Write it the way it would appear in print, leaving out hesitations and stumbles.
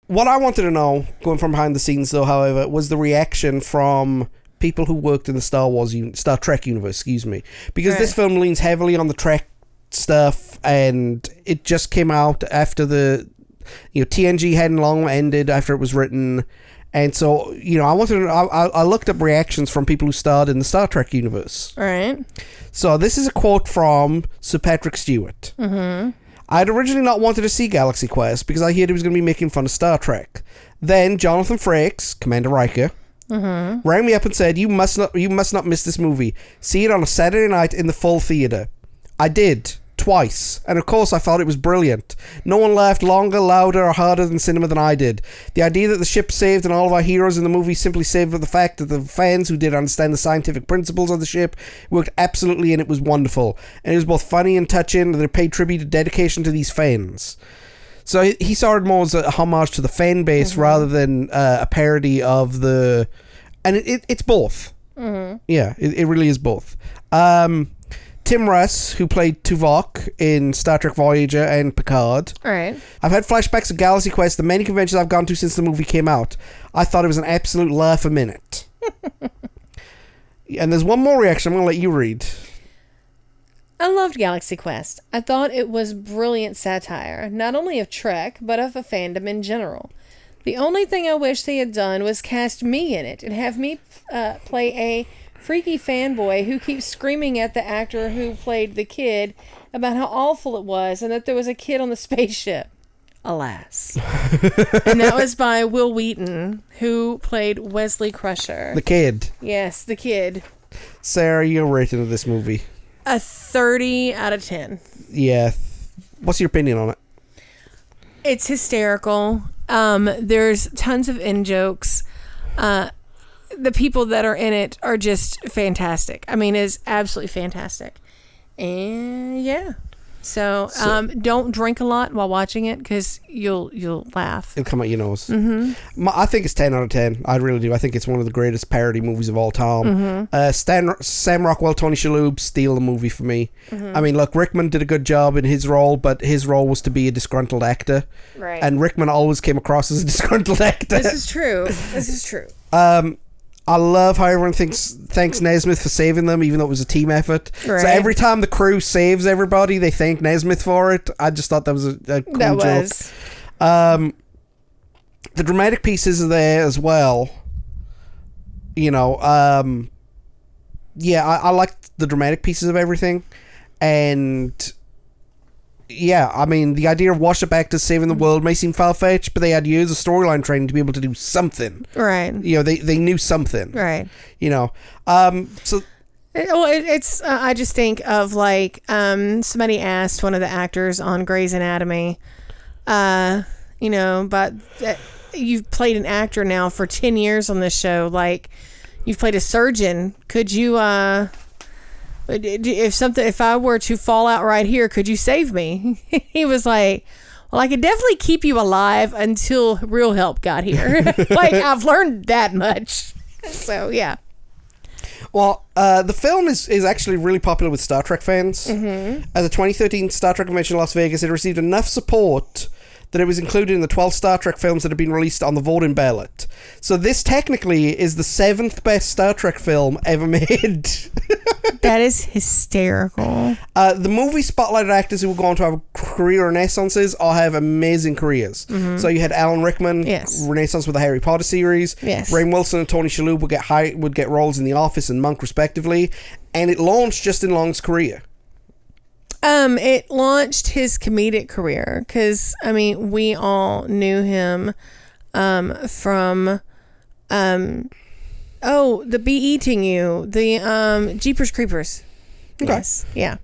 What I wanted to know, going from behind the scenes though, however, was the reaction from people who worked in the Star Trek universe, because this film leans heavily on the Trek stuff, and it just came out after the TNG hadn't long ended after it was written, and so I looked up reactions from people who starred in the Star Trek universe. All right. So this is a quote from Sir Patrick Stewart. Mm-hmm. I'd originally not wanted to see Galaxy Quest because I heard he was going to be making fun of Star Trek. Then Jonathan Frakes, Commander Riker, rang me up and said, you must not miss this movie. See it on a Saturday night in the full theatre. I did. Twice. And of course I thought it was brilliant. No one laughed longer, louder, or harder than cinema than I did. The idea that the ship saved and all of our heroes in the movie simply saved for the fact that the fans who did understand the scientific principles of the ship worked absolutely, and it was wonderful. And it was both funny and touching, and they paid tribute to dedication to these fans. So he saw it more as a homage to the fan base rather than a parody of the... And it's both. Mm-hmm. Yeah, it really is both. Tim Russ, who played Tuvok in Star Trek Voyager and Picard. All right. I've had flashbacks of Galaxy Quest, the many conventions I've gone to since the movie came out. I thought it was an absolute laugh a minute. And there's one more reaction I'm going to let you read. I loved Galaxy Quest. I thought it was brilliant satire, not only of Trek, but of a fandom in general. The only thing I wish they had done was cast me in it and have me play a freaky fanboy who keeps screaming at the actor who played the kid about how awful it was and that there was a kid on the spaceship. Alas. And that was by Will Wheaton, who played Wesley Crusher. The kid. Yes, the kid. Sarah, your rating of this movie? A 30 out of 10. Yeah. What's your opinion on it? It's hysterical. There's tons of in-jokes. The people that are in it are just fantastic. I mean, it's absolutely fantastic. And yeah. So don't drink a lot while watching it because you'll laugh. It'll come out your nose. Mm-hmm. I think it's 10 out of 10. I really do. I think it's one of the greatest parody movies of all time. Mm-hmm. Sam Rockwell, Tony Shalhoub steal the movie for me. Mm-hmm. I mean, look, Rickman did a good job in his role, but his role was to be a disgruntled actor. Right. And Rickman always came across as a disgruntled actor. This is true. I love how everyone thanks Nesmith for saving them, even though it was a team effort. Right. So every time the crew saves everybody, they thank Nesmith for it. I just thought that was a cool joke. The dramatic pieces are there as well. I liked the dramatic pieces of everything. And... yeah, I mean, the idea of washed-up actors saving the world may seem far-fetched, but they had years of storyline training to be able to do something. Right. They knew something. Right. So... it's I just think of, like, somebody asked one of the actors on Grey's Anatomy, but you've played an actor now for 10 years on this show. Like, you've played a surgeon. Could you, if I were to fall out right here, could you save me? He was like, well, I could definitely keep you alive until real help got here. Like, I've learned that much. So, yeah. Well, the film is actually really popular with Star Trek fans. Mm-hmm. At the 2013 Star Trek Convention in Las Vegas, it received enough support that it was included in the 12 Star Trek films that have been released on the voting ballot. So this technically is the 7th best Star Trek film ever made. That is hysterical. The movie spotlighted actors who were going to have career renaissances or have amazing careers. Mm-hmm. So you had Alan Rickman, yes, renaissance with the Harry Potter series. Yes. Rainn Wilson and Tony Shalhoub would get roles in The Office and Monk respectively, and it launched Justin Long's career. It launched his comedic career because, I mean, we all knew him from, The Bee Eating You, the Jeepers Creepers. Okay. Yes, yeah.